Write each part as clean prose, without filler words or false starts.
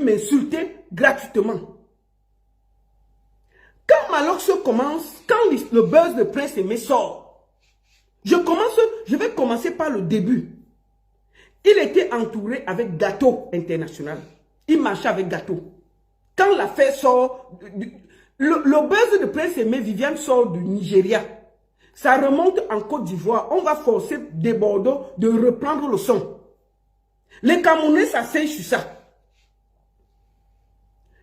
m'insulter gratuitement. Quand Malox commence, quand le buzz de Prince Aimé sort, je vais commencer par le début. Il était entouré avec Gâteau International. Il marchait avec Gâteau. Quand l'affaire sort, le buzz de Prince Aimé Viviane sort du Nigeria. Ça remonte en Côte d'Ivoire. On va forcer des Bordeaux de reprendre le son. Les Camerounais s'asseyent sur ça.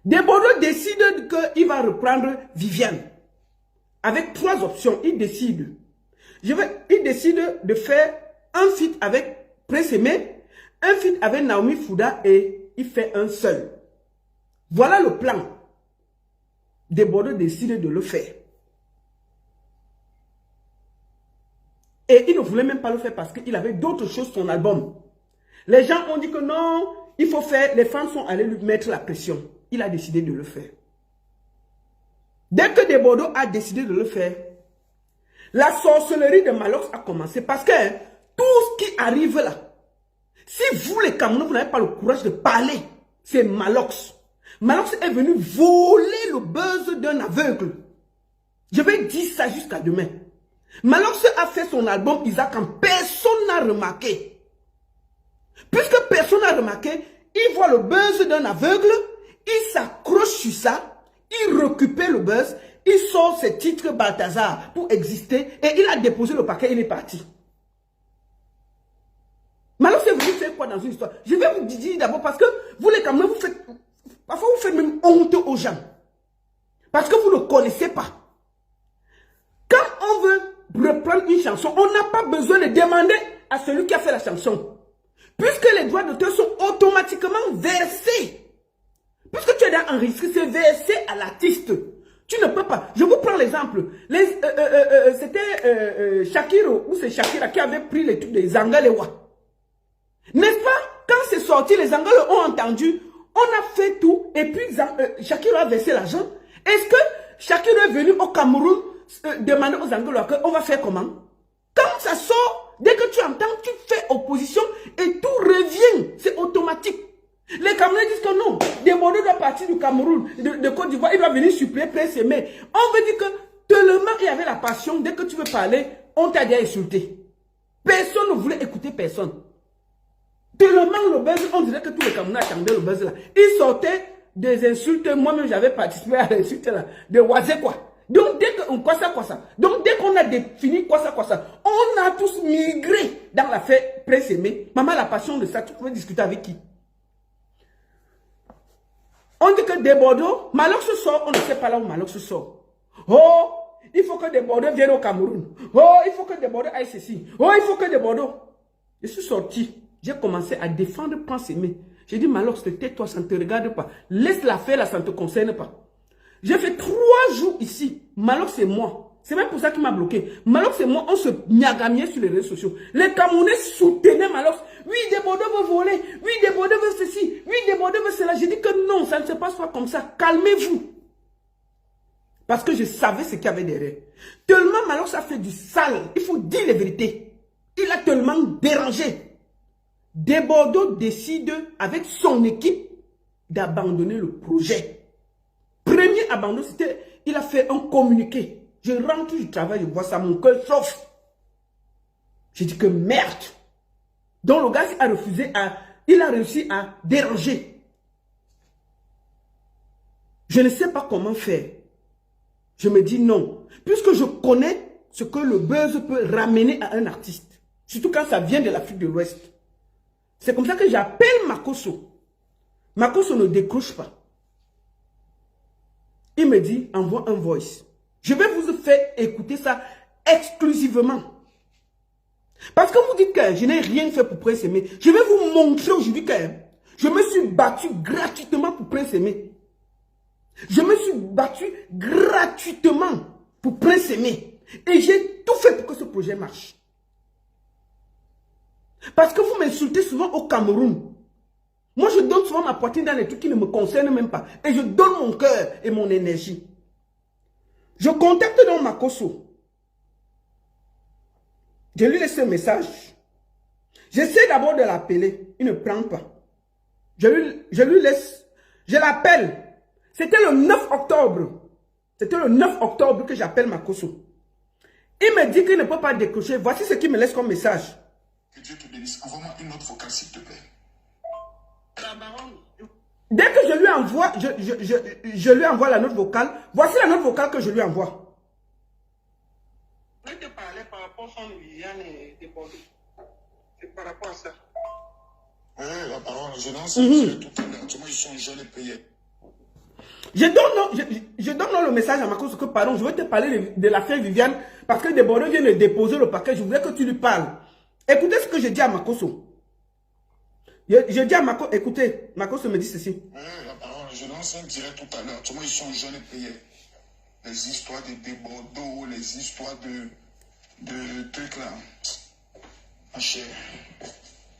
Des Bordeaux décident qu'il va reprendre Viviane. Avec 3 options, il décide. Il décide de faire un feat avec Prince Aimé, un feat avec Naomi Fouda et il fait un seul. Voilà le plan. Des Bordeaux décident de le faire. Et il ne voulait même pas le faire parce qu'il avait d'autres choses sur son album. Les gens ont dit que non, il faut faire. Les fans sont allés lui mettre la pression. Il a décidé de le faire. Dès que Des Bordeaux a décidé de le faire, la sorcellerie de Malox a commencé. Parce que tout ce qui arrive là, si vous les Camerounais, vous n'avez pas le courage de parler, c'est Malox. Malox est venu voler le buzz d'un aveugle. Je vais dire ça jusqu'à demain. Malox a fait son album Isaac quand personne n'a remarqué. Puisque personne n'a remarqué, il voit le buzz d'un aveugle, il s'accroche sur ça, il récupère le buzz, il sort ses titres Balthazar pour exister et il a déposé le paquet, il est parti. Malox est venu faire quoi dans une histoire? Je vais vous dire d'abord parce que vous les Camerounais, parfois vous faites même honte aux gens. Parce que vous ne connaissez pas. Quand on veut reprendre une chanson, on n'a pas besoin de demander à celui qui a fait la chanson. Puisque les droits d'auteur sont automatiquement versés. Puisque tu es dans enregistré, c'est versé à l'artiste. Tu ne peux pas. Je vous prends l'exemple. C'était Shakiro ou c'est Shakira qui avait pris les trucs des Zangalewa. N'est-ce pas? Quand c'est sorti, les Anglais ont entendu. On a fait tout et puis Shakiro a versé l'argent. Est-ce que Shakiro est venu au Cameroun demander aux Anglais qu'on va faire comment? Quand ça sort, dès que tu entends, tu fais opposition et tout revient. C'est automatique. Les Camerounais disent que non. Des Bordeaux doivent partir du Cameroun, de Côte d'Ivoire, il doit venir suppléer Prince Aimé. On veut dire que tellement il y avait la passion, dès que tu veux parler, on t'a déjà insulté. Personne ne voulait écouter personne. Tellement le buzz, on dirait que tous les Camerounais attendaient le buzz là. Ils sortaient des insultes, moi-même j'avais participé à l'insulte là, de Oisé quoi. Donc dès qu'on quoi ça, donc dès qu'on a défini quoi ça, on a tous migré dans l'affaire Prince Aimé. Maman, la passion de ça, tu pouvais discuter avec qui? On dit que Des Bordeaux, Malox sort, on ne sait pas là où Malox sort. Oh, il faut que Des Bordeaux viennent au Cameroun. Oh, il faut que Des Bordeaux aille ceci. Oh, il faut que Des Bordeaux. Je suis sorti. J'ai commencé à défendre Prince Aimé. J'ai dit, Malox, tais-toi, ça ne te regarde pas. Laisse-la faire, là, ça ne te concerne pas. J'ai fait 3 jours ici. Malox et moi. C'est même pour ça qu'il m'a bloqué. Malox et moi, on se niagamiait sur les réseaux sociaux. Les Camerounais soutenaient Malox. Oui, Des Bordeaux veut voler. Oui, Des Bordeaux veut ceci. Oui, Des Bordeaux veut cela. J'ai dit que non, ça ne se passe pas comme ça. Calmez-vous. Parce que je savais ce qu'il y avait derrière. Tellement Malox a fait du sale. Il faut dire la vérité. Il a tellement dérangé. Des Bordeaux décide avec son équipe d'abandonner le projet. Premier abandon, c'était, il a fait un communiqué. Je rentre du travail, je vois ça, mon cœur chauffe. J'ai dit que merde. Donc le gars a refusé il a réussi à déranger. Je ne sais pas comment faire. Je me dis non. Puisque je connais ce que le buzz peut ramener à un artiste. Surtout quand ça vient de l'Afrique de l'Ouest. C'est comme ça que j'appelle Makosso. Makosso ne décroche pas. Il me dit, envoie un voice. Je vais vous faire écouter ça exclusivement. Parce que vous dites que je n'ai rien fait pour Prince Aimé. Je vais vous montrer aujourd'hui que je me suis battu gratuitement pour Prince Aimé. Je me suis battu gratuitement pour Prince Aimé. Et j'ai tout fait pour que ce projet marche. Parce que vous m'insultez souvent au Cameroun. Moi, je donne souvent ma poitrine dans les trucs qui ne me concernent même pas. Et je donne mon cœur et mon énergie. Je contacte donc Makosso. Je lui laisse un message. J'essaie d'abord de l'appeler. Il ne prend pas. Je lui laisse Je l'appelle. C'était le 9 octobre. C'était le 9 octobre que j'appelle Makosso. Il me dit qu'il ne peut pas décrocher. Voici ce qu'il me laisse comme message. Que Dieu te bénisse. Envoie-moi une autre vocale, s'il te plaît. Dès que je lui envoie, je lui envoie la note vocale. Voici la note vocale que je lui envoie. Je te parlais par rapport à son Viviane et débordé. C'est par rapport à ça. Oui, la parole, je lance tout à l'heure. Moi, ils sont jeunes et payés. Je donne le message à Makosso que, pardon, je vais te parler de l'affaire Viviane parce que Desbordeaux vient de déposer le paquet. Je voulais que tu lui parles. Écoutez ce que je dis à Makosso. Je dis à Makosso, écoutez, Makosso me dit ceci. Oui, la parole, je lance un direct tout à l'heure. Moi, ils sont jeunes et payés. Les histoires de Desbordeaux, les histoires de trucs là. Ma chère,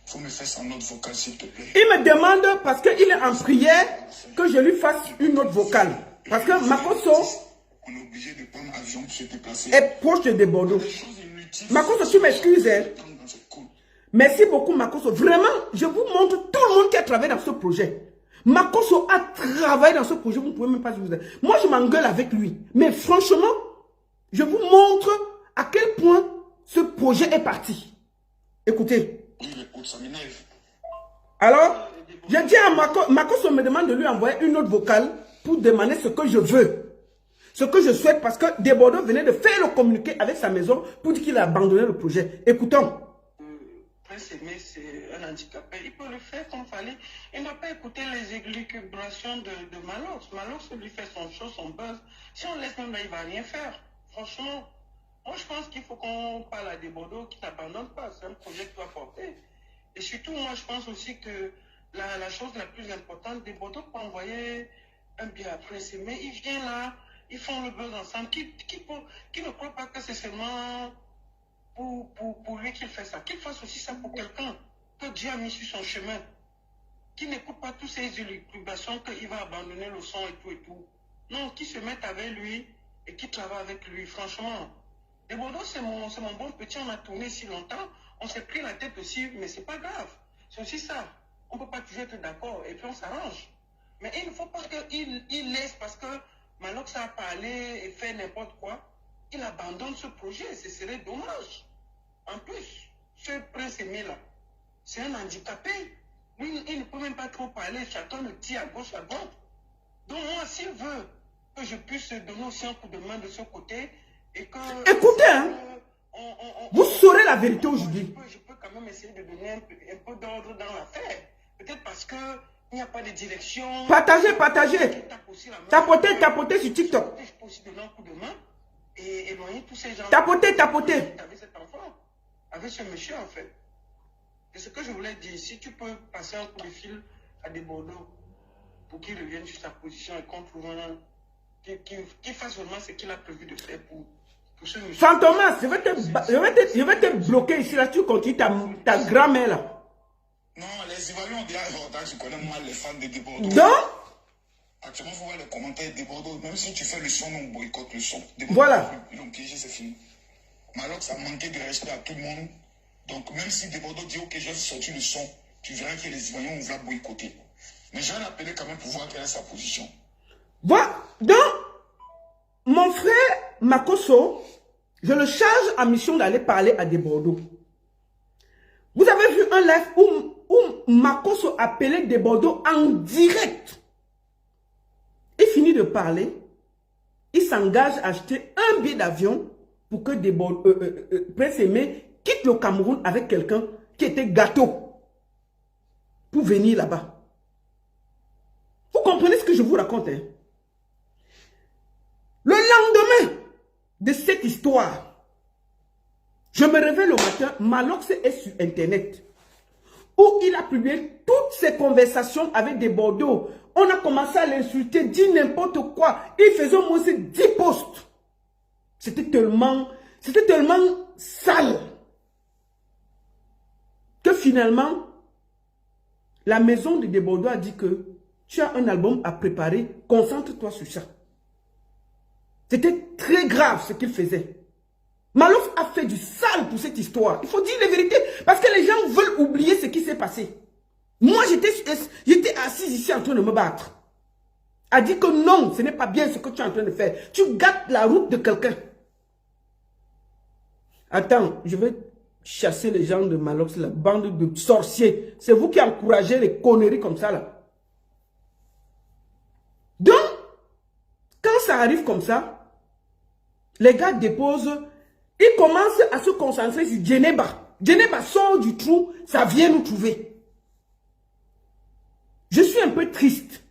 faut me faire sa note vocale, s'il te plaît. Il me demande, parce qu'il est en prière, que je lui fasse une note vocale. Parce que Makosso on est obligé de prendre avion pour se déplacer. est proche de Desbordeaux. Makosso, tu m'excuses, hein? Merci beaucoup, Makosso. Vraiment, je vous montre tout le monde qui a travaillé dans ce projet. Makosso a travaillé dans ce projet, vous ne pouvez même pas vous dire. Moi, je m'engueule avec lui. Mais franchement, je vous montre à quel point ce projet est parti. Écoutez. Alors, je dis à Makosso me demande de lui envoyer une autre vocale pour demander ce que je veux. Ce que je souhaite parce que Desbordeaux venait de faire le communiqué avec sa maison pour dire qu'il a abandonné le projet. Écoutons. Aimé, c'est un handicapé. Il peut le faire comme fallait. Il n'a pas écouté les élucubrations de Malox. Malox lui fait son show, son buzz. Si on laisse même là, il ne va rien faire. Franchement, moi je pense qu'il faut qu'on parle à Desbordeaux qui n'abandonne pas. C'est un projet qui doit porter. Et surtout, moi je pense aussi que la chose la plus importante, Desbordeaux peut envoyer un billet après. Mais il vient là, ils font le buzz ensemble. Qui ne croit pas que c'est seulement pour lui qu'il fait ça, qu'il fasse aussi ça pour quelqu'un que Dieu a mis sur son chemin, qui n'écoute pas toutes ces élucubrations qu'il va abandonner le son et tout et tout. Non, qui se mette avec lui et qui travaille avec lui, franchement. Desbordeaux, c'est mon bon petit, on a tourné si longtemps, on s'est pris la tête aussi, mais c'est pas grave. C'est aussi ça. On peut pas toujours être d'accord et puis on s'arrange. Mais il ne faut pas qu'il laisse parce que Malox a parlé et fait n'importe quoi. Il abandonne ce projet, ce serait dommage. En plus, ce prince aimé-là, c'est un handicapé. Lui, il ne peut même pas trop parler, chacun le tire à gauche, à droite. Donc moi, s'il veut que je puisse donner aussi un coup de main de ce côté, et que... Écoutez, hein, vous saurez la vérité aujourd'hui. Je peux quand même essayer de donner un peu d'ordre dans l'affaire. Peut-être parce qu'il n'y a pas de direction. Partagez. Tapotez sur TikTok. Je peux aussi donner un coup de main. Et éloigner tous ces gens. Tapotez. Avec cet enfant, avec ce monsieur en fait. Et ce que je voulais dire, si tu peux passer un coup de fil à Desbordeaux pour qu'il revienne sur sa position et qu'on trouve qu'il fasse vraiment ce qu'il a prévu de faire pour ce monsieur. Fantomas, je vais te bloquer ici, là, tu continues ta grand-mère là. Non, les Ivoiriens ont déjà retard, je connais moi les fans de Desbordeaux. Donc, actuellement, il faut voir les commentaires Desbordeaux. Même si tu fais le son, on boycotte le son. Voilà. Ils l'ont piégé, c'est fini. Malox a manqué de respect à tout le monde. Donc, même si Desbordeaux dit, ok, j'ai sorti le son, tu verras que les Ivoiriens vont la boycotter. Mais je vais l'appeler quand même pour voir quelle est sa position. Voilà. Donc, mon frère Makosso, je le charge en mission d'aller parler à Desbordeaux. Vous avez vu un live où Makosso appelait Desbordeaux en direct. Il finit de parler. Il s'engage à acheter un billet d'avion pour que Prince Aimé quitte le Cameroun avec quelqu'un qui était gâteau pour venir là-bas. Vous comprenez ce que je vous raconte, hein? Le lendemain de cette histoire, je me réveille le matin, Malox est sur Internet, où il a publié toutes ses conversations avec Desbordeaux. On a commencé à l'insulter, dire n'importe quoi. Il faisait au moins 10 posts. C'était tellement sale que finalement, la maison de Desbordeaux a dit que tu as un album à préparer, concentre-toi sur ça. C'était très grave ce qu'il faisait. Malox a fait du sale pour cette histoire. Il faut dire la vérité. Parce que les gens veulent oublier ce qui s'est passé. Moi, j'étais assis ici en train de me battre. a dit que non, ce n'est pas bien ce que tu es en train de faire. Tu gâtes la route de quelqu'un. Attends, je vais chasser les gens de Malox, la bande de sorciers. C'est vous qui encouragez les conneries comme ça là. Donc, quand ça arrive comme ça, les gars déposent, ils commencent à se concentrer sur Djeneba. Djeneba sort du trou, ça vient nous trouver. Je suis un peu triste.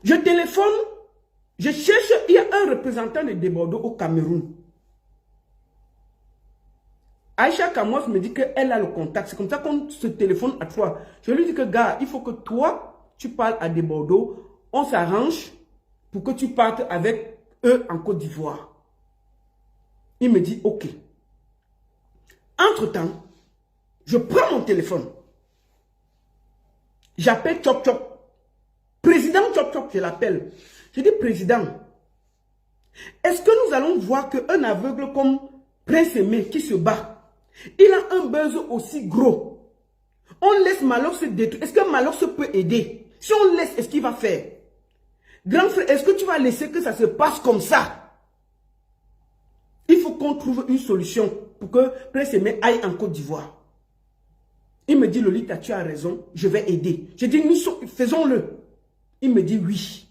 Je téléphone, je cherche, il y a un représentant de Desbordeaux au Cameroun. Aïcha Kamos me dit qu'elle a le contact. C'est comme ça qu'on se téléphone à toi. Je lui dis que gars, il faut que toi, tu parles à Desbordeaux. On s'arrange pour que tu partes avec eux en Côte d'Ivoire. Il me dit ok. Entre-temps, je prends mon téléphone. J'appelle Chop Chop. Président Chop Chop, je l'appelle. Je dis président, est-ce que nous allons voir qu'un aveugle comme Prince Aimé qui se bat, il a un buzz aussi gros. On laisse Malox se détruire. Est-ce que Malox peut aider? Si on laisse, est-ce qu'il va faire? Grand frère, est-ce que tu vas laisser que ça se passe comme ça? Il faut qu'on trouve une solution pour que Prince Aimé aille en Côte d'Ivoire. Il me dit, Lolita, tu as raison, je vais aider. Je dis, faisons-le. Il me dit oui.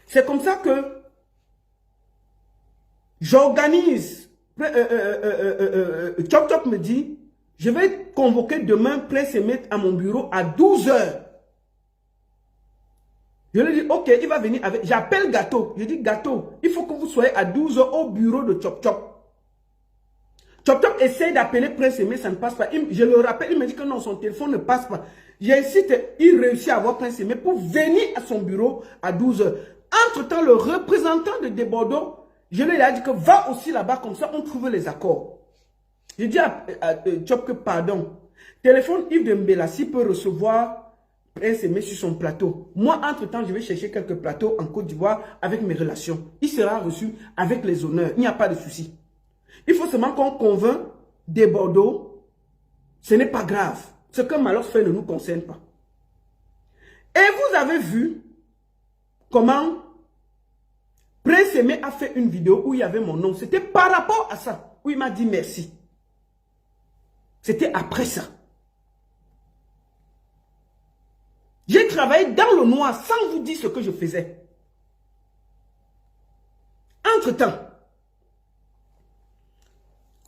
C'est comme ça que j'organise. Chop Chop me dit, je vais convoquer demain Prince Aimé à mon bureau à 12 h. Je lui dis, ok, il va venir avec. J'appelle Gâteau. Je dis, Gâteau, il faut que vous soyez à 12 h au bureau de Chop Chop. Chop Chop essaie d'appeler Prince Aimé, ça ne passe pas. Je le rappelle, il me dit que non, son téléphone ne passe pas. J'insiste, il réussit à avoir Prince Aimé pour venir à son bureau à 12 h. Entre-temps, le représentant de Desbordeaux, je lui ai dit que va aussi là-bas, comme ça on trouve les accords. Je dis à Chop que pardon, téléphone Yves Dembélé, s'il peut recevoir Prince Aimé sur son plateau. Moi, entre-temps, je vais chercher quelques plateaux en Côte d'Ivoire avec mes relations. Il sera reçu avec les honneurs, il n'y a pas de souci. Il faut seulement qu'on convainc Desbordeaux, ce n'est pas grave. Ce que Malox fait ne nous concerne pas. Et vous avez vu comment Prince Aimé a fait une vidéo où il y avait mon nom. C'était par rapport à ça, où il m'a dit merci. C'était après ça. J'ai travaillé dans le noir sans vous dire ce que je faisais. Entre-temps,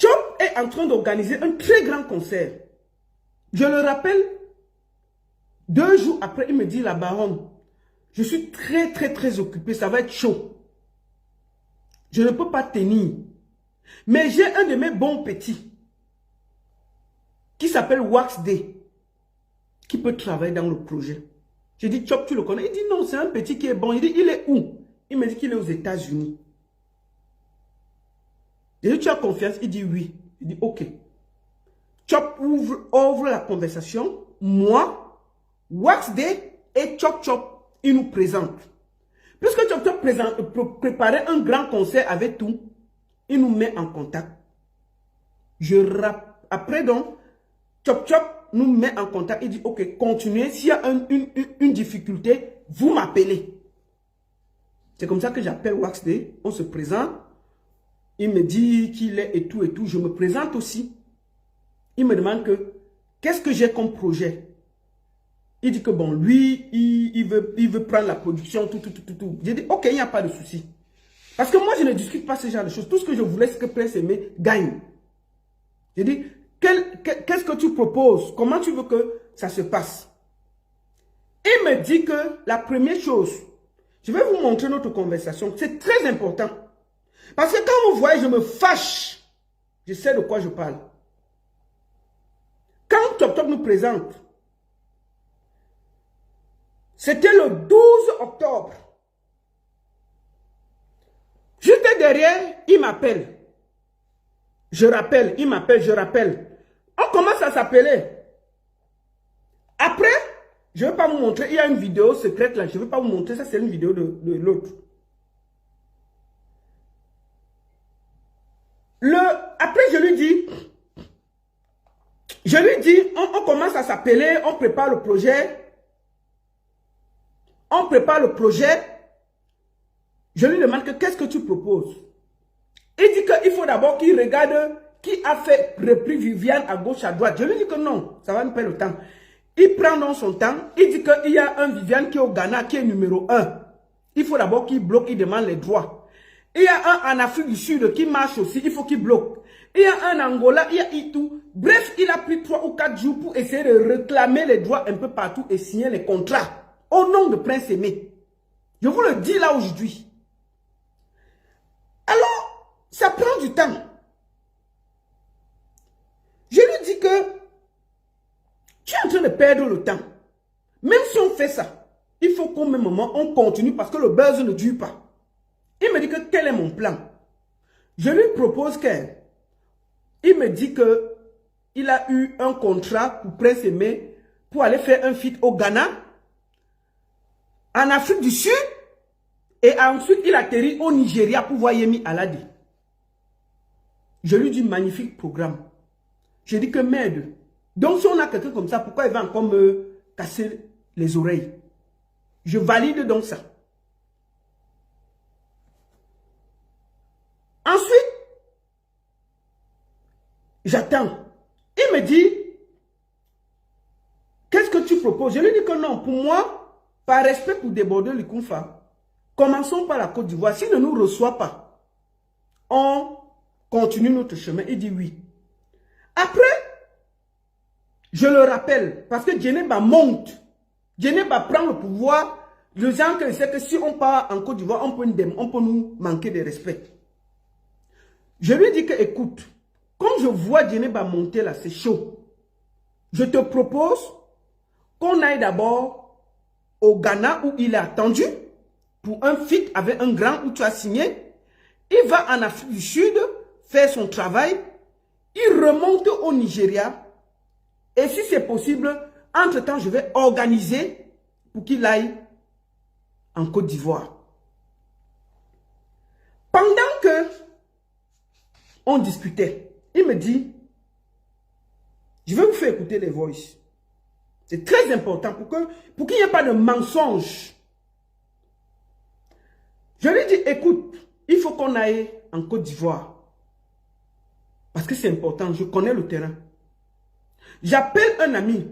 Chop est en train d'organiser un très grand concert. Je le rappelle, 2 jours après, il me dit, la baronne, je suis très occupé, ça va être chaud. Je ne peux pas tenir. Mais j'ai un de mes bons petits qui s'appelle Wax Day, qui peut travailler dans le projet. J'ai dit, Chop, tu le connais? Il dit, non, c'est un petit qui est bon. Il dit, il est où? Il me dit qu'il est aux États-Unis. J'ai dit, tu as confiance? Il dit, oui. Il dit, ok. Chop ouvre la conversation. Moi, Wax Day et Chop Chop, ils nous présentent. Puisque Chop Chop préparait un grand concert avec tout, il nous met en contact. Après donc, Chop Chop nous met en contact. Il dit, ok, continuez. S'il y a une difficulté, vous m'appelez. C'est comme ça que j'appelle Wax Day. On se présente. Il me dit qu'il est et tout et tout. Je me présente aussi. Il me demande que, qu'est-ce que j'ai comme projet? Il dit que bon, lui, il veut prendre la production, tout. J'ai dit, ok, il n'y a pas de souci. Parce que moi, je ne discute pas ce genre de choses. Tout ce que je voulais, c'est que Prince Aimé gagne. J'ai dit, qu'est-ce que tu proposes? Comment tu veux que ça se passe? Il me dit que la première chose, je vais vous montrer notre conversation. C'est très important. Parce que quand vous voyez, je me fâche. Je sais de quoi je parle. Quand Chop Chop nous présente, c'était le 12 octobre. Juste derrière, il m'appelle. Je rappelle, il m'appelle, je rappelle. On commence à s'appeler. Après, je ne vais pas vous montrer, il y a une vidéo secrète là, je ne vais pas vous montrer, ça c'est une vidéo de l'autre. Après, je lui dis, Je lui dis, on commence à s'appeler, on prépare le projet. On prépare le projet. Je lui demande que qu'est-ce que tu proposes? Il dit qu'il faut d'abord qu'il regarde qui a fait repris Viviane à gauche, à droite. Je lui dis que non, ça va me perdre le temps. Il prend dans son temps, il dit qu'il y a un Viviane qui est au Ghana, qui est numéro 1. Il faut d'abord qu'il bloque, il demande les droits. Il y a un en Afrique du Sud qui marche aussi, il faut qu'il bloque. Il y a un en Angola, il y a Itou. Bref, il a pris 3 ou 4 jours pour essayer de réclamer les droits un peu partout et signer les contrats au nom de Prince Aimé. Je vous le dis là aujourd'hui. Alors, ça prend du temps. Je lui dis que tu es en train de perdre le temps. Même si on fait ça, il faut qu'au même moment, on continue parce que le buzz ne dure pas. Il me dit que quel est mon plan. Je lui propose il me dit que il a eu un contrat pour Prince Aimé pour aller faire un feat au Ghana, en Afrique du Sud, et ensuite il atterrit au Nigeria pour voir Yemi Alade. Je lui dis magnifique programme. Je dis que merde. Donc si on a quelqu'un comme ça, pourquoi il va encore me casser les oreilles? Je valide donc ça. Ensuite, j'attends. Il me dit, qu'est-ce que tu proposes? Je lui dis que non, pour moi, par respect pour déborder le Kounfa, commençons par la Côte d'Ivoire. S'il ne nous reçoit pas, on continue notre chemin. Il dit oui. Après, je le rappelle, parce que Djeneba monte. Djeneba prend le pouvoir. Les gens qui savent que si on part en Côte d'Ivoire, on peut nous manquer de respect. Je lui dis que, écoute, quand je vois Djeneba monter là, c'est chaud. Je te propose qu'on aille d'abord au Ghana où il est attendu pour un feat avec un grand où tu as signé. Il va en Afrique du Sud faire son travail. Il remonte au Nigeria. Et si c'est possible, entre-temps, je vais organiser pour qu'il aille en Côte d'Ivoire. Pendant que on discutait, il me dit, je vais vous faire écouter les voices. C'est très important pour qu'il n'y ait pas de mensonge. Je lui dis, écoute, il faut qu'on aille en Côte d'Ivoire. Parce que c'est important, je connais le terrain. J'appelle un ami,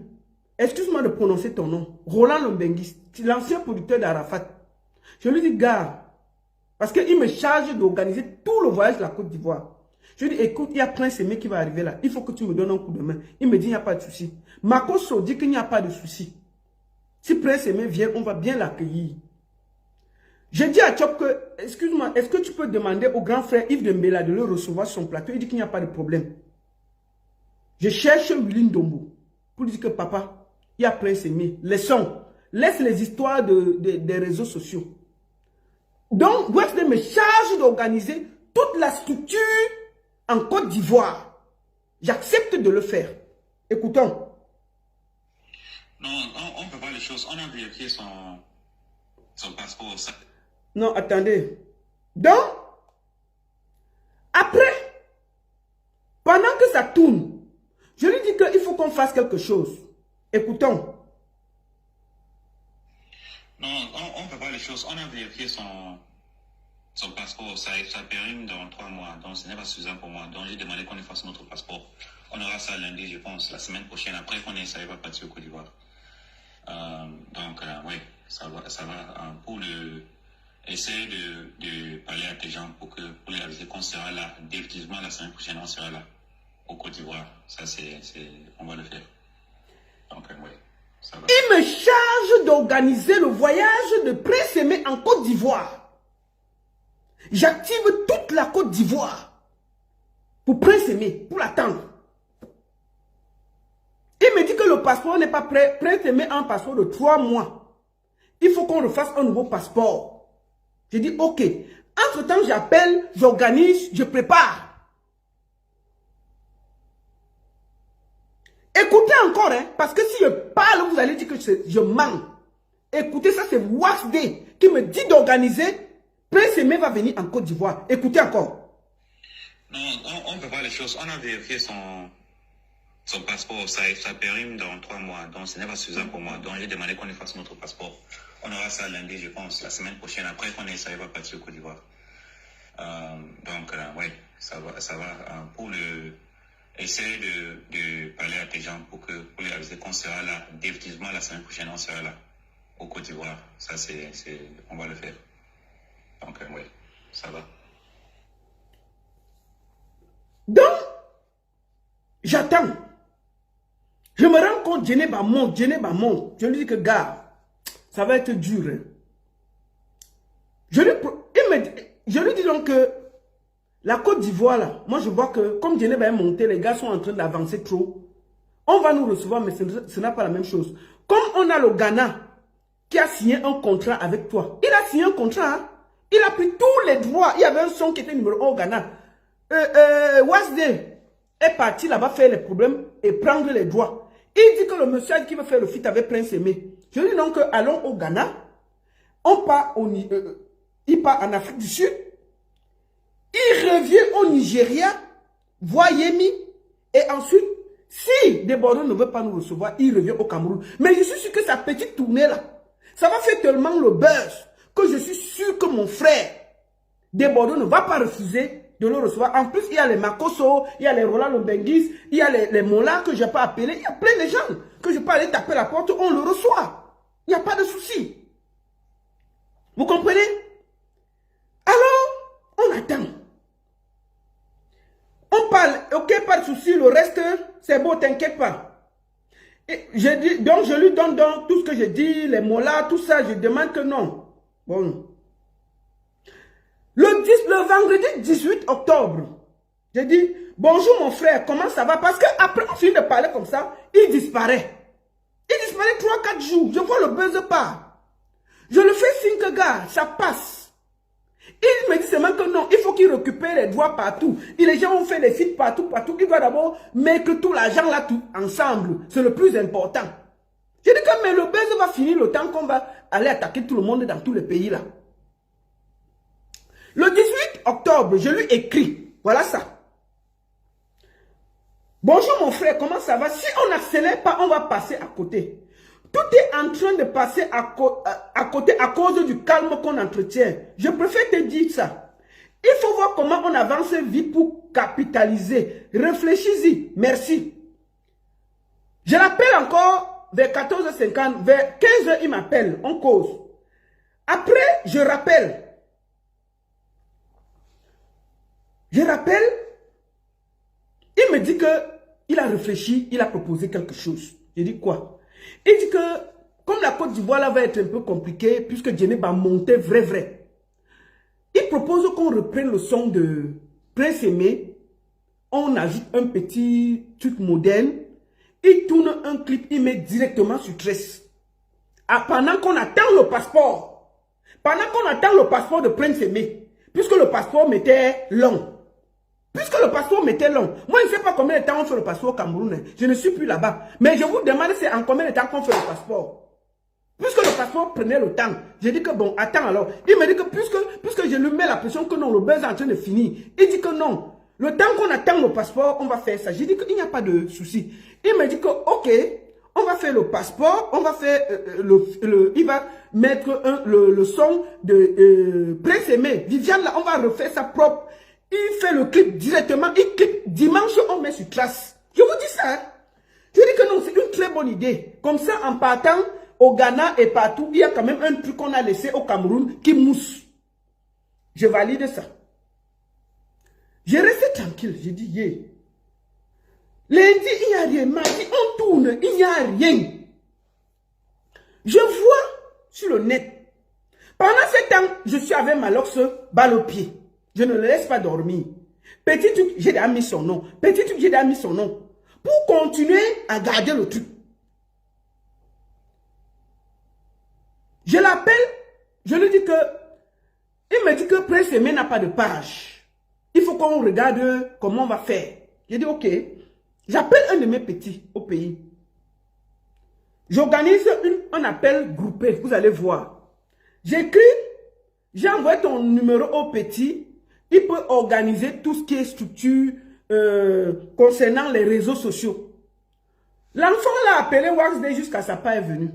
excuse-moi de prononcer ton nom, Roland Lombengis, l'ancien producteur d'Arafat. Je lui dis, gars, parce qu'il me charge d'organiser tout le voyage de la Côte d'Ivoire. Je lui dis, écoute, il y a Prince Aimé qui va arriver là. Il faut que tu me donnes un coup de main. Il me dit, il n'y a pas de souci. Makoso dit qu'il n'y a pas de souci. Si Prince Aimé vient, on va bien l'accueillir. Je dis à Chop que, excuse-moi, est-ce que tu peux demander au grand frère Yves Dembélé de le recevoir sur son plateau? Il dit qu'il n'y a pas de problème. Je cherche Willy Ndombo pour dire que papa, il y a Prince Aimé. Laissons. Laisse les histoires des réseaux sociaux. Donc, Wesley me charge d'organiser toute la structure en Côte d'Ivoire. J'accepte de le faire. Écoutons. Non, on ne peut pas les choses. On a vérifié son passeport. Ça. Non, attendez. Donc, après, pendant que ça tourne, je lui dis qu'il faut qu'on fasse quelque chose. Écoutons. Non, on ne peut pas les choses. On a vérifié son passeport. Ça périme dans 3 mois. Donc, ce n'est pas suffisant pour moi. Donc, j'ai demandé qu'on fasse notre passeport. On aura ça lundi, je pense, la semaine prochaine. Après qu'on ait, ça va partir au Côte d'Ivoire. Oui, ça va pour essayer de parler à tes gens pour les aviser qu'on sera là. Définitivement, la semaine prochaine, on sera là au Côte d'Ivoire. Ça, on va le faire. Donc, oui. Il me charge d'organiser le voyage de Prince Aimé en Côte d'Ivoire. J'active toute la Côte d'Ivoire pour Prince Aimé, pour l'attendre. Il me dit que le passeport n'est pas prêt. Prince Aimé a un passeport de 3 mois. Il faut qu'on refasse un nouveau passeport. Je dis ok. Entre-temps, j'appelle, j'organise, je prépare. Écoutez encore, hein, parce que si je parle, vous allez dire que je mens. Écoutez, ça c'est Waxday qui me dit d'organiser. Prince Aimé va venir en Côte d'Ivoire. Écoutez encore. Non, on ne peut pas les choses. On a vérifié son passeport, ça périme dans 3 mois. Donc, ce n'est pas suffisant pour moi. Donc, j'ai demandé qu'on efface notre passeport. On aura ça lundi, je pense, la semaine prochaine, après qu'on ait, ça va partir au Côte d'Ivoire. Oui, ça va. Pour essayer de parler à tes gens pour les aviser qu'on sera là, définitivement la semaine prochaine, on sera là, au Côte d'Ivoire. Ça, on va le faire. Donc, oui, ça va. Donc, j'attends. Je me rends compte, Djeneba monte. Je lui dis que, gars, ça va être dur. Hein. Je lui dis donc que la Côte d'Ivoire, là, moi je vois que comme Djeneba est monté, les gars sont en train d'avancer trop. On va nous recevoir, mais ce n'est pas la même chose. Comme on a le Ghana qui a signé un contrat avec toi. Il a signé un contrat. Hein? Il a pris tous les droits. Il y avait un son qui était numéro 1 au Ghana. Wasde est parti là-bas faire les problèmes et prendre les droits. Il dit que le monsieur qui veut faire le feat avec Prince Aimé. Je dis donc allons au Ghana. On part il part en Afrique du Sud. Il revient au Nigeria, voir Yemi. Et ensuite, si Desbordeaux ne veut pas nous recevoir, il revient au Cameroun. Mais je suis sûr que sa petite tournée là, ça va faire tellement le buzz que je suis sûr que mon frère Desbordeaux ne va pas refuser de le recevoir. En plus, il y a les Makoso, il y a les Roland Lombenguis, il y a les Mola que je n'ai pas appelés. Il y a plein de gens que je peux aller taper la porte, on le reçoit. Il n'y a pas de souci. Vous comprenez? Alors, on attend. On parle, ok, pas de souci, le reste, c'est bon, t'inquiète pas. Et donc, je lui donne donc tout ce que je dis, les Mola, tout ça, je demande que non. Bon. Le vendredi 18 octobre, j'ai dit, bonjour mon frère, comment ça va? Parce qu'après, on finit de parler comme ça, il disparaît. Il disparaît 3-4 jours, je vois le buzz pas. Je le fais signe que gars, ça passe. Il me dit seulement que non, il faut qu'il récupère les droits partout. Et les gens ont fait des sites partout. Il doit d'abord mettre tout l'argent là, tout ensemble. C'est le plus important. J'ai dit que mais le buzz va finir le temps qu'on va aller attaquer tout le monde dans tous les pays là. Le 18 octobre, je lui écris. Voilà ça. Bonjour mon frère, comment ça va? Si on n'accélère pas, on va passer à côté. Tout est en train de passer à côté à cause du calme qu'on entretient. Je préfère te dire ça. Il faut voir comment on avance vite pour capitaliser. Réfléchis-y. Merci. Je l'appelle encore vers 14h50. Vers 15h, il m'appelle. On cause. Après, je rappelle. Il me dit qu'il a réfléchi, il a proposé quelque chose. Je dis quoi? Il dit que, comme la Côte d'Ivoire là va être un peu compliquée, puisque Djeneba monter vrai. Il propose qu'on reprenne le son de Prince Aimé. On ajoute un petit truc moderne. Il tourne un clip, il met directement sur Tress. Pendant qu'on attend le passeport. Pendant qu'on attend le passeport de Prince Aimé. Puisque le passeport m'était long. Moi, je ne sais pas combien de temps on fait le passeport au Cameroun. Je ne suis plus là-bas. Mais je vous demande c'est en combien de temps qu'on fait le passeport. Puisque le passeport prenait le temps. J'ai dit que bon, attends alors. Il me dit que puisque je lui mets la pression que non, le buzz est en train de finir. Il dit que non. Le temps qu'on attend le passeport, on va faire ça. J'ai dit qu'il n'y a pas de souci. Il me dit que ok, on va faire le passeport, on va faire il va mettre le son de Prince Aimé. Viviane là, on va refaire ça propre. Il fait le clip directement, il clip dimanche, on met sur Trace. Je vous dis ça. Hein? Je dis que non, c'est une très bonne idée. Comme ça, en partant au Ghana et partout, il y a quand même un truc qu'on a laissé au Cameroun qui mousse. Je valide ça. J'ai resté tranquille, j'ai dit, yeah. Lundi, il n'y a rien. Mardi, on tourne, il n'y a rien. Je vois sur le net. Pendant ce temps, je suis avec Malox, balle au pied. Je ne le laisse pas dormir. Petit truc, j'ai déjà mis son nom. Petit truc, j'ai déjà mis son nom. Pour continuer à garder le truc. Je l'appelle, je lui dis que, il me dit que Prince Aimé n'a pas de page. Il faut qu'on regarde comment on va faire. J'ai dit ok. J'appelle un de mes petits au pays. J'organise un appel groupé, vous allez voir. J'écris, j'ai envoyé ton numéro au petit. Il peut organiser tout ce qui est structure concernant les réseaux sociaux. L'enfant l'a appelé Waxday jusqu'à sa part est venue.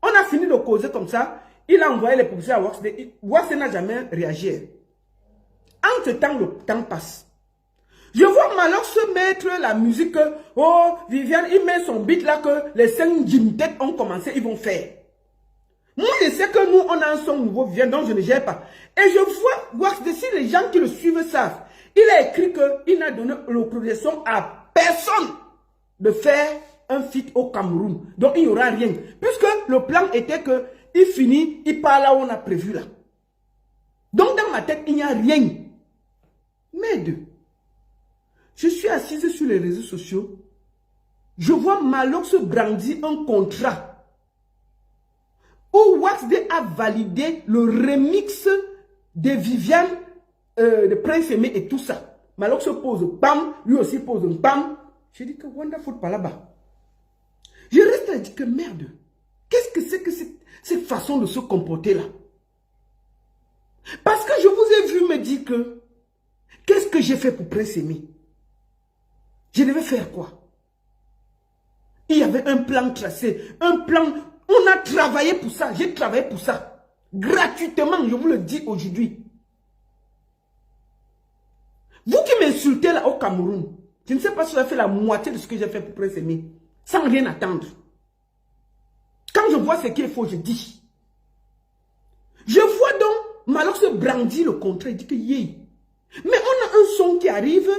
On a fini de causer comme ça. Il a envoyé les policiers à Waxday. Waxday n'a jamais réagi. Entre-temps, le temps passe. Je vois Malox mettre la musique. Oh, Viviane, il met son beat là que les 5 gym-tech ont commencé, ils vont faire. Moi, je sais que nous, on a un son nouveau, Viviane, donc je ne gère pas. Et je vois Waxday, si les gens qui le suivent savent, il a écrit qu'il n'a donné l'autorisation à personne de faire un feat au Cameroun. Donc, il n'y aura rien. Puisque le plan était que il finit, il part là où on a prévu là. Donc, dans ma tête, il n'y a rien. Mais je suis assise sur les réseaux sociaux. Je vois Malox brandir un contrat où Waxday a validé le remix de Viviane, de Prince Aimé et tout ça. Malox pose bam, lui aussi pose bam. Je dis que Wonderful pas là-bas. Je reste à dire que merde. Qu'est-ce que c'est que cette façon de se comporter là? Parce que je vous ai vu me dire que qu'est-ce que j'ai fait pour Prince Aimé? Je devais faire quoi? Il y avait un plan tracé, un plan. On a travaillé pour ça. J'ai travaillé pour ça. Gratuitement, je vous le dis aujourd'hui. Vous qui m'insultez là au Cameroun, je ne sais pas si vous avez fait la moitié de ce que j'ai fait pour Prince Aimé, sans rien attendre. Quand je vois ce qu'il faut, je dis. Je vois donc Malox brandir le contrat, il dit que yé. Mais on a un son qui arrive,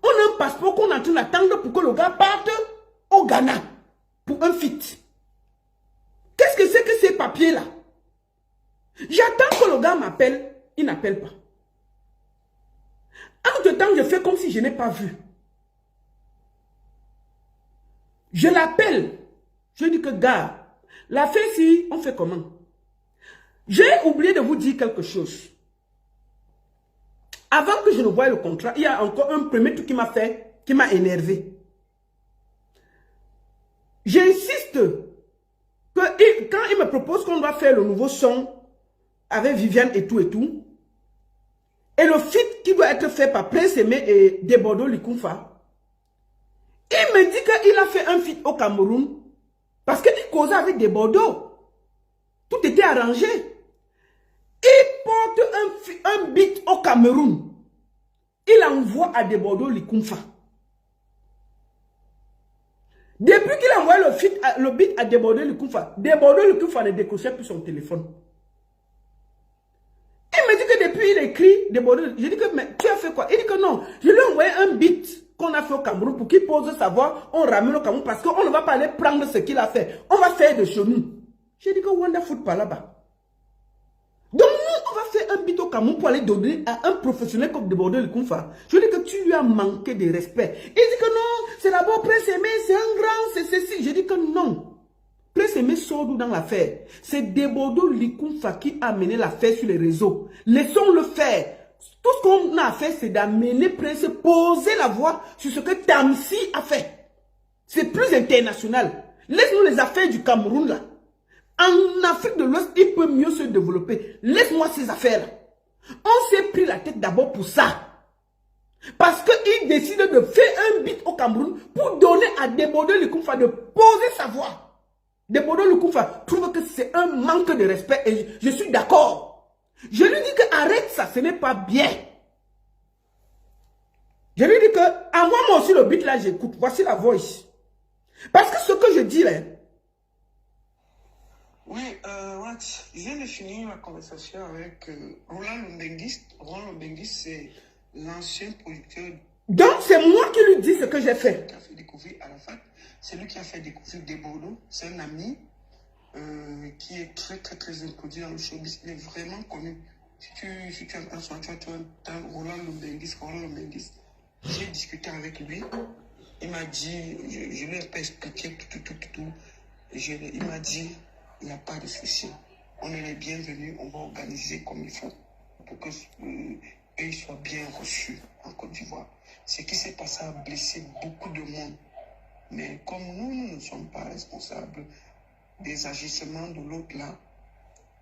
on a un passeport qu'on est en train d'attendre pour que le gars parte au Ghana pour un feat. Qu'est-ce que c'est que ces papiers-là? J'attends que le gars m'appelle, il n'appelle pas. Entre-temps, je fais comme si je n'ai pas vu. Je l'appelle. Je dis que gars, la fête ici, on fait comment? J'ai oublié de vous dire quelque chose. Avant que je ne voie le contrat, il y a encore un premier truc qui m'a énervé. J'insiste que quand il me propose qu'on doit faire le nouveau son avec Viviane et tout, et le feat qui doit être fait par Prince Aimé et Debodo Likumfa, il me dit qu'il a fait un feat au Cameroun parce qu'il causait avec Debodo. Tout était arrangé. Il porte un beat au Cameroun. Il envoie à Debodo Likumfa. Depuis qu'il a envoyé le beat à Debodo Likumfa ne décrochait plus son téléphone. Il me dit que depuis il écrit Debodo, je dis que mais tu as fait quoi? Il dit que non, je lui ai envoyé un beat qu'on a fait au Cameroun pour qu'il pose sa voix, on ramène au Cameroun parce qu'on ne va pas aller prendre ce qu'il a fait. On va faire de chez nous. J'ai dit que Wonderful pas là-bas. Donc nous, on va faire un beat au Cameroun pour aller donner à un professionnel comme Debodo Likumfa. Je dis que tu lui as manqué de respect. Il dit que non, c'est d'abord Prince Aimé, c'est un grand, c'est ceci. Je dis que non. Prince Aimé sort dans l'affaire. C'est Debodo Likumfa qui a mené l'affaire sur les réseaux. Laissons-le faire. Tout ce qu'on a fait, c'est d'amener Prince, poser la voix sur ce que Tamsi a fait. C'est plus international. Laisse-nous les affaires du Cameroun là. En Afrique de l'Ouest, il peut mieux se développer. Laisse-moi ces affaires-là. On s'est pris la tête d'abord pour ça. Parce qu'il décide de faire un beat au Cameroun pour donner à Debodo Likumfa de poser sa voix. Debodo Likumfa trouve que c'est un manque de respect et je suis d'accord. Je lui dis que arrête ça, ce n'est pas bien. Je lui dis que envoie-moi aussi le beat là, j'écoute. Voici la voice. Parce que ce que je dis là. Oui, je viens de finir ma conversation avec Roland Lombenguis. Roland Lombenguis, c'est l'ancien producteur. Donc c'est moi qui lui dis ce que j'ai fait. Qui a fait découvrir Arafat. C'est lui qui a fait découvrir Debodo. C'est un ami qui est très introduit dans le showbiz. Il est vraiment connu. Si tu entends son tu entends Roland Lombenguis. J'ai discuté avec lui. Il m'a dit, je lui ai pas expliqué tout. Il m'a dit, il n'y a pas de souci. On est les bienvenus, on va organiser comme il faut pour que eux soient bien reçus en Côte d'Ivoire. Ce qui s'est passé a blessé beaucoup de monde. Mais comme nous ne sommes pas responsables des agissements de l'autre là,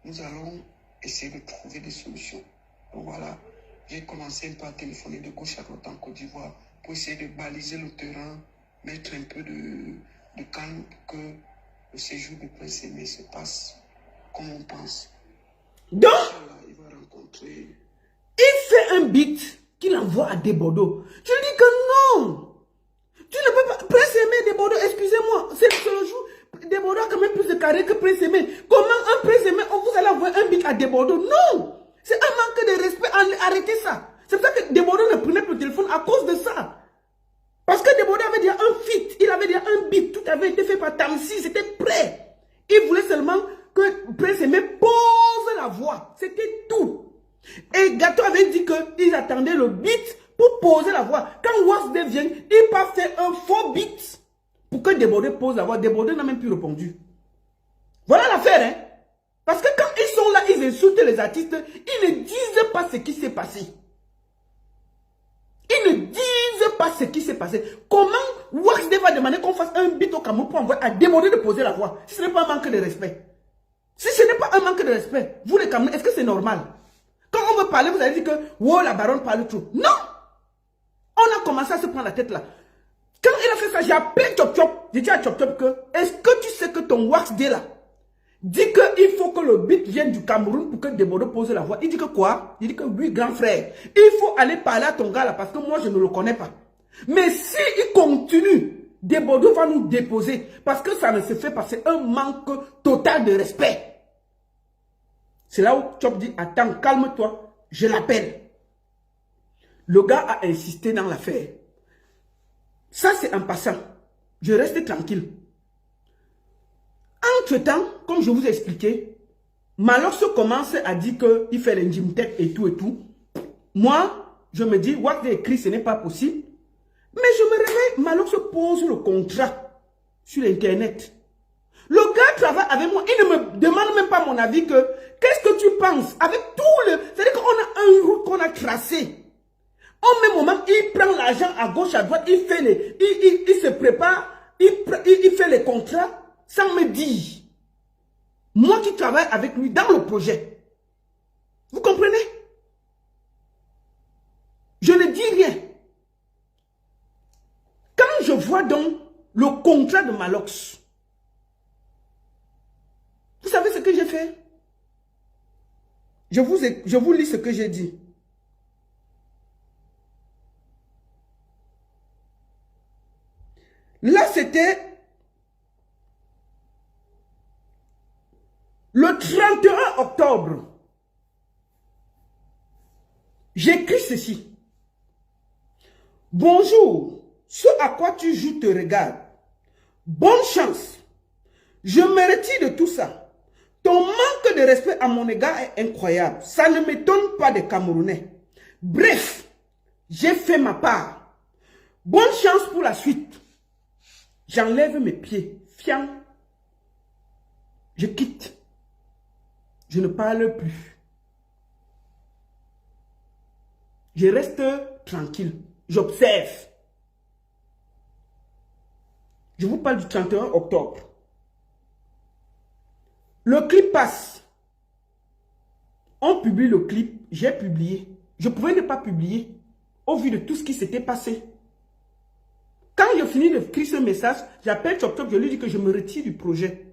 nous allons essayer de trouver des solutions. Donc voilà, j'ai commencé un peu à téléphoner de gauche à droite en Côte d'Ivoire pour essayer de baliser le terrain, mettre un peu de calme que le séjour de Prince Aimé se passe comme on pense. Donc, Inch'Allah, il va rencontrer... il fait un beat qu'il envoie à Desbordeaux. Je dis que non. Tu ne peux pas... Prince Aimé, Desbordeaux, excusez-moi. C'est le jour... Desbordeaux a quand même plus de carré que Prince Aimé. Comment un Prince Aimé, vous allez envoyer un beat à Desbordeaux? Non. C'est un manque de respect. Arrêtez ça. C'est pour ça que Desbordeaux ne prenait plus le téléphone à cause de ça. Parce que Desbordeaux avait déjà un feat. Il avait déjà un beat. Tout avait été fait par Tamsi. C'était prêt. Il voulait seulement que Prince Aimé pose la voix. C'était tout. Et Gato avait dit qu'ils attendaient le beat pour poser la voix. Quand Wasde vient, il n'a pas fait un faux beat pour que Desbordeaux pose la voix. Desbordeaux n'a même plus répondu. Voilà l'affaire, hein. Parce que quand ils sont là, ils insultent les artistes, ils ne disent pas ce qui s'est passé. Ils ne disent pas ce qui s'est passé. Comment Wasde va demander qu'on fasse un beat au Cameroun pour envoyer à Desbordeaux de poser la voix? Si ce n'est pas un manque de respect. Si ce n'est pas un manque de respect, vous les Camerounais, est-ce que c'est normal? Quand on veut parler, vous allez dire que wow, la baronne parle trop. Non! On a commencé à se prendre la tête là. Quand il a fait ça, j'ai appelé Chop Chop. J'ai dit à Chop Chop que est-ce que tu sais que ton Wax Day là dit qu'il faut que le beat vienne du Cameroun pour que Desbordeaux pose la voix. Il dit que quoi? Il dit que oui, grand frère. Il faut aller parler à ton gars là parce que moi je ne le connais pas. Mais si il continue, Desbordeaux va nous déposer parce que ça ne se fait pas. C'est un manque total de respect. C'est là où Chop dit, attends, calme-toi, je l'appelle. Le gars a insisté dans l'affaire. Ça, c'est en passant. Je reste tranquille. Entre-temps, comme je vous ai expliqué, Malox commence à dire qu'il fait les gymtech et tout et tout. Moi, je me dis, what j'ai écrit, ce n'est pas possible. Mais je me réveille, Malox pose le contrat sur Internet. Le gars travaille avec moi, il ne me demande même pas mon avis que, qu'est-ce que tu penses? Avec tout le... C'est-à-dire qu'on a un route qu'on a tracé. Au même moment, il prend l'argent à gauche, à droite, il fait les... Il se prépare, il fait les contrats sans me dire. Moi qui travaille avec lui dans le projet. Vous comprenez? Je ne dis rien. Quand je vois donc le contrat de Malox, vous savez ce que j'ai fait? Je vous lis ce que j'ai dit. Là, c'était le 31 octobre. J'écris ceci. Bonjour, ce à quoi tu joues te regarde. Bonne chance. Je me retire de tout ça. Ton manque de respect à mon égard est incroyable. Ça ne m'étonne pas des Camerounais. Bref, j'ai fait ma part. Bonne chance pour la suite. J'enlève mes pieds. Fiant. Je quitte. Je ne parle plus. Je reste tranquille. J'observe. Je vous parle du 31 octobre. Le clip passe. On publie le clip. J'ai publié. Je pouvais ne pas publier au vu de tout ce qui s'était passé. Quand je finis d'écrire ce message, j'appelle Chop Chop, je lui dis que je me retire du projet.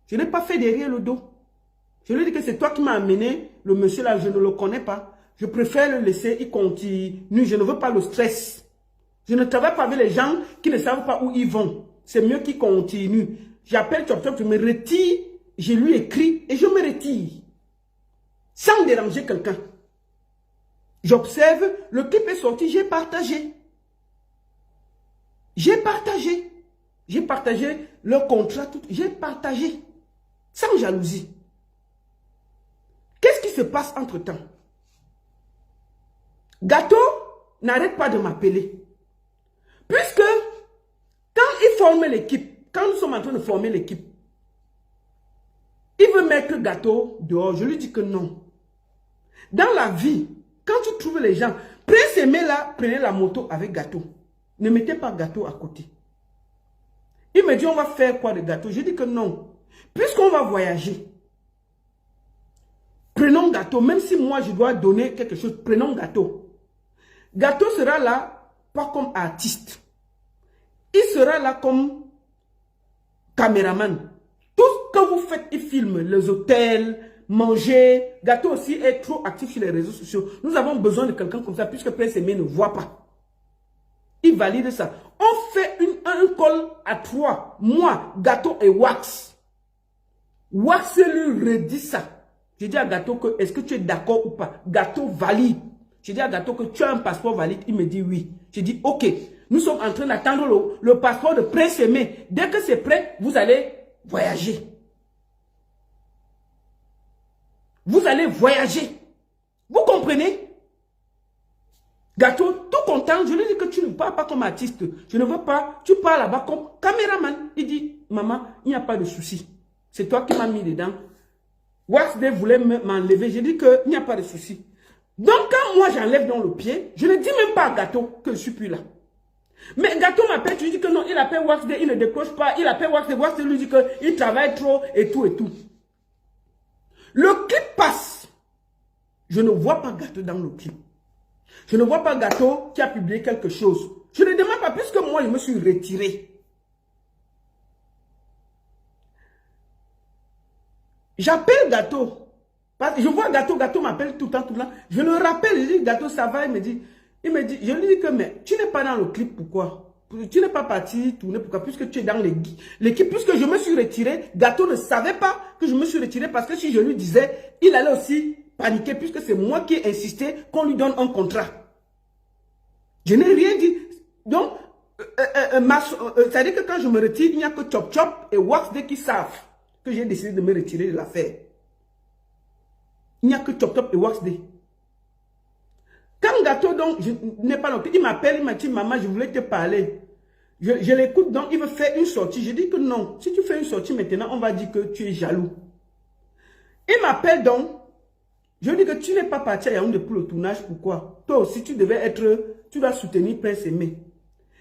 Je n'ai pas fait derrière le dos. Je lui dis que c'est toi qui m'as amené, le monsieur là, je ne le connais pas. Je préfère le laisser, il continue. Je ne veux pas le stress. Je ne travaille pas avec les gens qui ne savent pas où ils vont. C'est mieux qu'ils continuent. J'appelle Chop Chop, je me retire, je lui écris et je me retire. Sans déranger quelqu'un. J'observe, le clip est sorti, j'ai partagé. J'ai partagé. J'ai partagé le contrat, tout. J'ai partagé. Sans jalousie. Qu'est-ce qui se passe entre-temps? Gato n'arrête pas de m'appeler. Puisque, quand il forme l'équipe, quand nous sommes en train de former l'équipe, il veut mettre Gato dehors. Je lui dis que non. Dans la vie, quand tu trouves les gens, Prince Aimé là, prenez la moto avec Gato. Ne mettez pas Gato à côté. Il me dit, on va faire quoi de Gato? Je dis que non. Puisqu'on va voyager, prenons Gato. Même si moi, je dois donner quelque chose, prenons Gato. Gato sera là, pas comme artiste. Il sera là comme caméraman. Tout ce que vous faites, il filme les hôtels, manger. Gâteau aussi est trop actif sur les réseaux sociaux. Nous avons besoin de quelqu'un comme ça, puisque Prince Aimé ne voit pas. Il valide ça. On fait un call à 3. Moi, Gâteau et Wax. Wax lui redit ça. J'ai dit à Gâteau que, est-ce que tu es d'accord ou pas? Gâteau valide. J'ai dit à Gâteau que tu as un passeport valide. Il me dit oui. J'ai dit ok. Nous sommes en train d'attendre le passeport de Prince Aimé. Dès que c'est prêt, vous allez voyager. Vous allez voyager. Vous comprenez? Gâteau, tout content, je lui dis que tu ne parles pas comme artiste. Je ne veux pas, tu parles là-bas comme caméraman. Il dit, maman, il n'y a pas de souci. C'est toi qui m'as mis dedans. Waxday voulait m'enlever. J'ai dit qu'il n'y a pas de souci. Donc, quand moi j'enlève dans le pied, je ne dis même pas à Gâteau que je ne suis plus là. Mais Gâteau m'appelle, tu dis que non, il appelle Waxday, il ne décroche pas. Il appelle Waxday, Waxday lui dit qu'il travaille trop et tout et tout. Le clip passe. Je ne vois pas Gâteau dans le clip. Je ne vois pas Gâteau qui a publié quelque chose. Je ne demande pas, puisque moi, je me suis retiré. J'appelle Gâteau. Parce que je vois Gâteau, Gâteau m'appelle tout le temps. Je le rappelle, je dis, Gâteau, ça va? Il me dit, je lui dis que, mais tu n'es pas dans le clip, pourquoi? Tu n'es pas parti tourner, pourquoi? Puisque tu es dans l'équipe, puisque je me suis retiré, Gâteau ne savait pas que je me suis retiré, parce que si je lui disais, il allait aussi paniquer, puisque c'est moi qui ai insisté qu'on lui donne un contrat. Je n'ai rien dit. Donc, c'est-à-dire que quand je me retire, il n'y a que Chop Chop et Waxday qui savent que j'ai décidé de me retirer de l'affaire. Il n'y a que Chop Chop et Waxday. Quand Gâteau, donc, je n'ai pas noté, il m'appelle, il m'a dit, maman, je voulais te parler. Je l'écoute, donc, il veut faire une sortie. Je dis que non. Si tu fais une sortie maintenant, on va dire que tu es jaloux. Il m'appelle donc. Je dis que tu n'es pas parti à Yaoundé pour le tournage. Pourquoi? Toi aussi, tu devais être, tu dois soutenir Prince Aimé.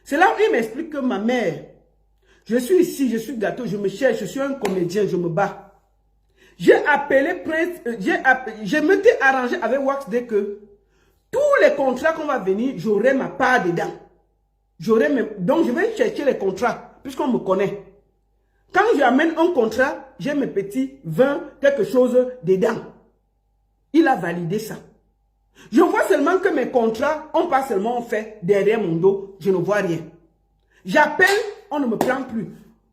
C'est là où il m'explique que ma mère, je suis ici, je suis Gâteau, je me cherche, je suis un comédien, je me bats. J'ai appelé Prince, je m'étais arrangé avec Waxday que tous les contrats qu'on va venir, j'aurai ma part dedans. Donc je vais chercher les contrats, puisqu'on me connaît. Quand j'amène un contrat, j'ai mes petits 20, quelque chose dedans. Il a validé ça. Je vois seulement que mes contrats, on pas seulement fait derrière mon dos, je ne vois rien. J'appelle, on ne me prend plus.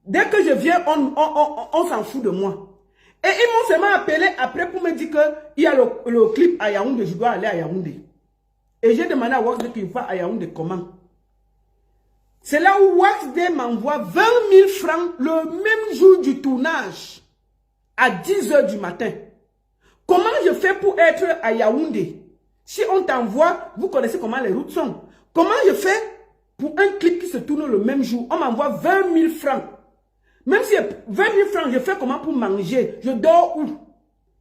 Dès que je viens, on s'en fout de moi. Et ils m'ont seulement appelé après pour me dire qu'il y a le clip à Yaoundé, je dois aller à Yaoundé. Et j'ai demandé à Waxday qu'il va à Yaoundé comment. C'est là où Waxday m'envoie 20 000 francs le même jour du tournage, à 10 h du matin. Comment je fais pour être à Yaoundé? Si on t'envoie, vous connaissez comment les routes sont. Comment je fais pour un clip qui se tourne le même jour? On m'envoie 20 000 francs. Même si 20 000 francs, je fais comment pour manger? Je dors où?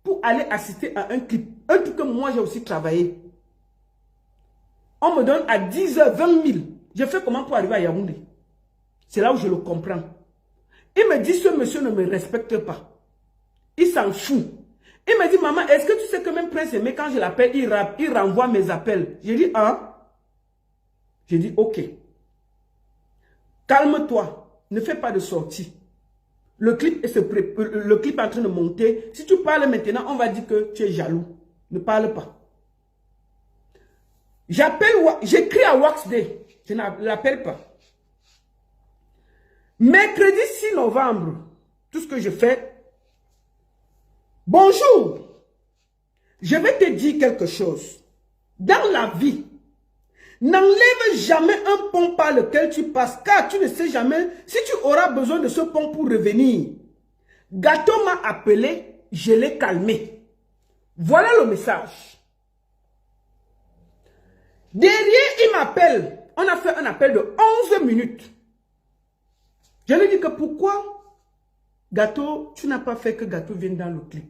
Pour aller assister à un clip. Un truc que moi j'ai aussi travaillé. On me donne à 10 h 20 000. Je fais comment pour arriver à Yaoundé? C'est là où je le comprends. Il me dit, ce monsieur ne me respecte pas. Il s'en fout. Il me dit, maman, est-ce que tu sais que même Prince Aimé, quand je l'appelle, il renvoie mes appels. J'ai dit, hein? J'ai dit, ok. Calme-toi. Ne fais pas de sortie. Le clip est en train de monter. Si tu parles maintenant, on va dire que tu es jaloux. Ne parle pas. J'écris à Waxday. Je ne l'appelle pas. Mercredi 6 novembre, tout ce que je fais. Bonjour. Je vais te dire quelque chose. Dans la vie, n'enlève jamais un pont par lequel tu passes, car tu ne sais jamais si tu auras besoin de ce pont pour revenir. Gâteau m'a appelé, je l'ai calmé. Voilà le message. Derrière, il m'appelle. On a fait un appel de 11 minutes. Je lui dis que pourquoi, Gâteau, tu n'as pas fait que Gâteau vienne dans le clip.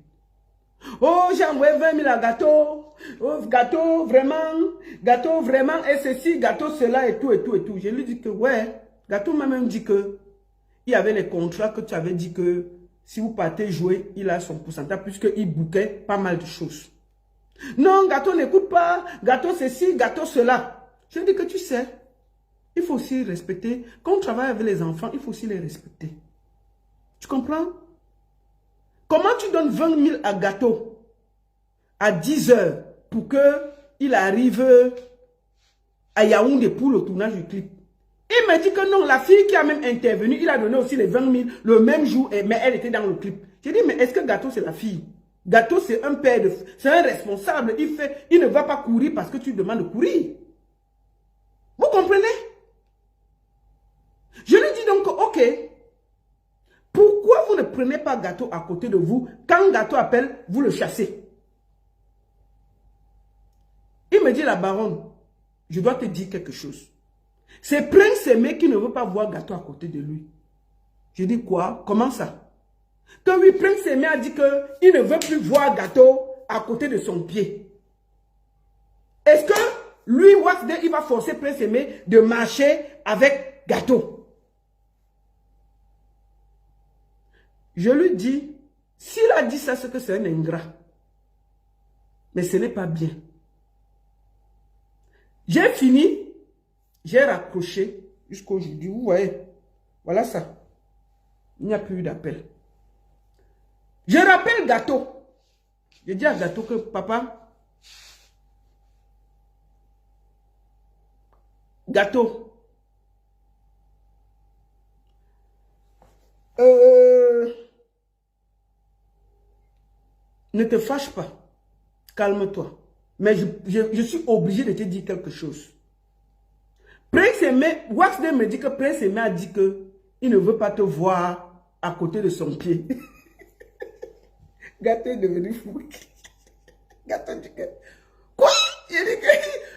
Oh, j'ai envoyé 20 000 à Gâteau. Oh, Gâteau, vraiment, et ceci, Gâteau, cela, et tout, et tout, et tout. Je lui dis que, ouais, Gâteau m'a même dit que il y avait les contrats que tu avais dit que si vous partez jouer, il a son pourcentage, puisqu'il bouquait pas mal de choses. Non, Gâteau n'écoute pas, Gâteau ceci, Gâteau cela. Je dis que tu sais, il faut aussi respecter. Quand on travaille avec les enfants, il faut aussi les respecter. Tu comprends? Comment tu donnes 20 000 à Gâteau à 10 heures pour qu'il arrive à Yaoundé pour le tournage du clip? Il m'a dit que non, la fille qui a même intervenu, il a donné aussi les 20 000 le même jour, mais elle était dans le clip. J'ai dit, mais est-ce que Gâteau c'est la fille? Gâteau c'est un père, c'est un responsable. Il ne va pas courir parce que tu demandes de courir. Vous comprenez? Je lui dis donc, ok, pourquoi vous ne prenez pas Gâteau à côté de vous? Quand Gâteau appelle, vous le chassez. Il me dit, la baronne, je dois te dire quelque chose. C'est Prince Aimé qui ne veut pas voir Gâteau à côté de lui. Je dis quoi? Comment ça? Que oui, Prince Aimé a dit qu'il ne veut plus voir Gâteau à côté de son pied. Est-ce que lui, Waxday, il va forcer Prince Aimé de marcher avec Gâteau? Je lui dis, s'il a dit ça, c'est que c'est un ingrat. Mais ce n'est pas bien. J'ai fini. J'ai raccroché jusqu'aujourd'hui. Vous voyez, voilà ça. Il n'y a plus eu d'appel. Je rappelle Gâteau. Je dis à Gâteau que papa, Gâteau, ne te fâche pas. Calme-toi. Mais je suis obligé de te dire quelque chose. Prince Aimé, Waxday me dit que Prince Aimé a dit qu'il ne veut pas te voir à côté de son pied. Gâteau est devenu fou. Gâteau dit que... Quoi? Il dit que...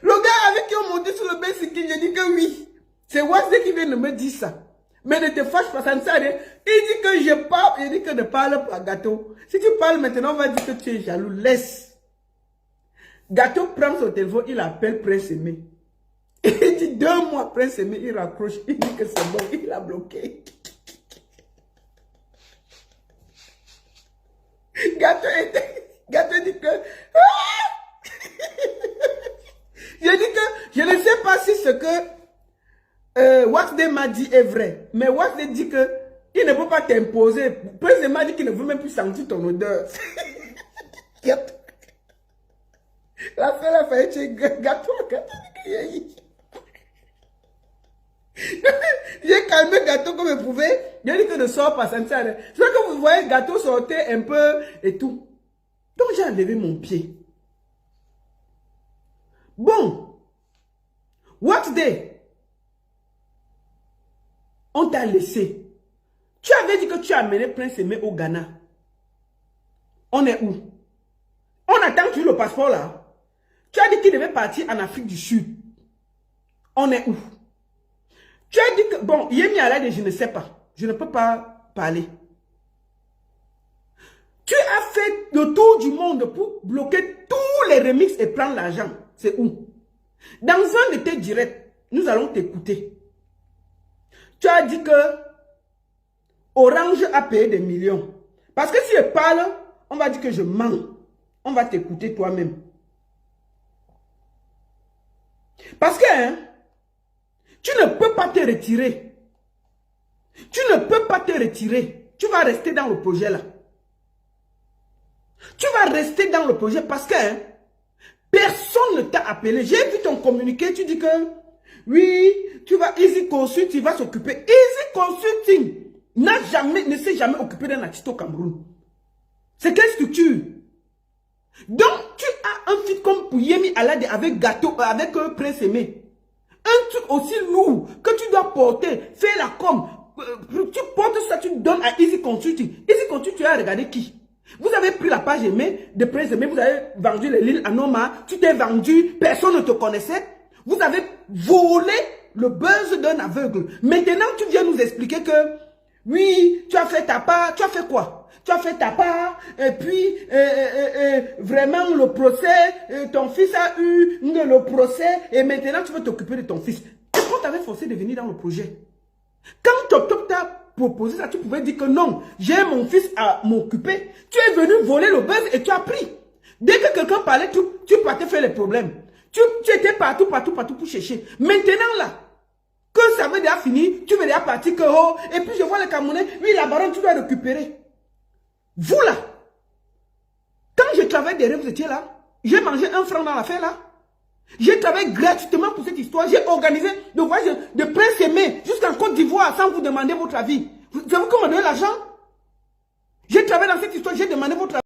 Le gars avec qui on montait sur le bicycle, j'ai dit que oui. C'est Waxday qui vient de me dire ça. Mais ne te fâche pas, ça ne sert à rien. Il dit que je parle, il dit que ne parle pas, Gâteau. Si tu parles maintenant, on va dire que tu es jaloux. Laisse. Gâteau prend son téléphone, il appelle Prince Aimé. Il dit 2 mois après, il raccroche, il dit que c'est bon, il a bloqué. Gâteau dit que... Je dis que je ne sais pas si ce que Waxday m'a dit est vrai. Mais Waxday dit que il ne peut pas t'imposer. Prince m'a dit qu'il ne veut même plus sentir ton odeur. La fille a fait chez Gâteau. J'ai calmé Gâteau comme je pouvais. J'ai dit que ne sors pas, ça ne sert à rien. C'est que vous voyez, Gâteau sortait un peu et tout. Donc j'ai enlevé mon pied. Bon. Waxday. On t'a laissé. Tu avais dit que tu as amené Prince Aimé au Ghana. On est où? On attend toujours le passeport là. Tu as dit qu'il devait partir en Afrique du Sud. On est où? Tu as dit que... Bon, Yemi Alade, je ne sais pas. Je ne peux pas parler. Tu as fait le tour du monde pour bloquer tous les remixes et prendre l'argent. C'est où? Dans un de tes directs, nous allons t'écouter. Tu as dit que Orange a payé des millions. Parce que si je parle, on va dire que je mens. On va t'écouter toi-même. Parce que hein, tu ne peux pas te retirer. Tu ne peux pas te retirer. Tu vas rester dans le projet là. Tu vas rester dans le projet parce que hein, personne ne t'a appelé. J'ai vu ton communiqué, tu dis que oui, tu vas Easy Consult, tu vas s'occuper. Easy Consulting ne s'est jamais occupé d'un artiste au Cameroun. C'est quelle structure? Donc, tu as un fit comme pour Yemi Alade avec Gâteau, avec Prince Aimé. Un truc aussi lourd que tu dois porter, faire la com. Tu portes ça, tu donnes à Easy Consulting. Easy Consulting, tu as regardé qui? Vous avez pris la page Aimé de Prince Aimé, vous avez vendu les lignes à Noma, tu t'es vendu, personne ne te connaissait. Vous avez volé le buzz d'un aveugle. Maintenant, tu viens nous expliquer que oui, tu as fait ta part, tu as fait quoi? Tu as fait ta part, et puis vraiment le procès, ton fils a eu le procès, et maintenant tu veux t'occuper de ton fils. Est-ce qu'on t'avait forcé de venir dans le projet? Quand Top Top t'a proposé ça, tu pouvais dire que non, j'ai mon fils à m'occuper. Tu es venu voler le buzz et tu as pris. Dès que quelqu'un parlait, tu partais faire les problèmes. Tu étais partout pour chercher. Maintenant là, Que ça veut déjà finir, tu veux déjà partir, que oh, et puis je vois le Camerounais, oui, la baronne, tu dois récupérer. Vous là, quand je travaille derrière, vous étiez là, j'ai mangé 1 franc dans l'affaire là. J'ai travaillé gratuitement pour cette histoire. J'ai organisé le voyage de Prince Aimé jusqu'en Côte d'Ivoire sans vous demander votre avis. C'est vous qui m'avez donné l'argent. J'ai travaillé dans cette histoire, j'ai demandé votre avis.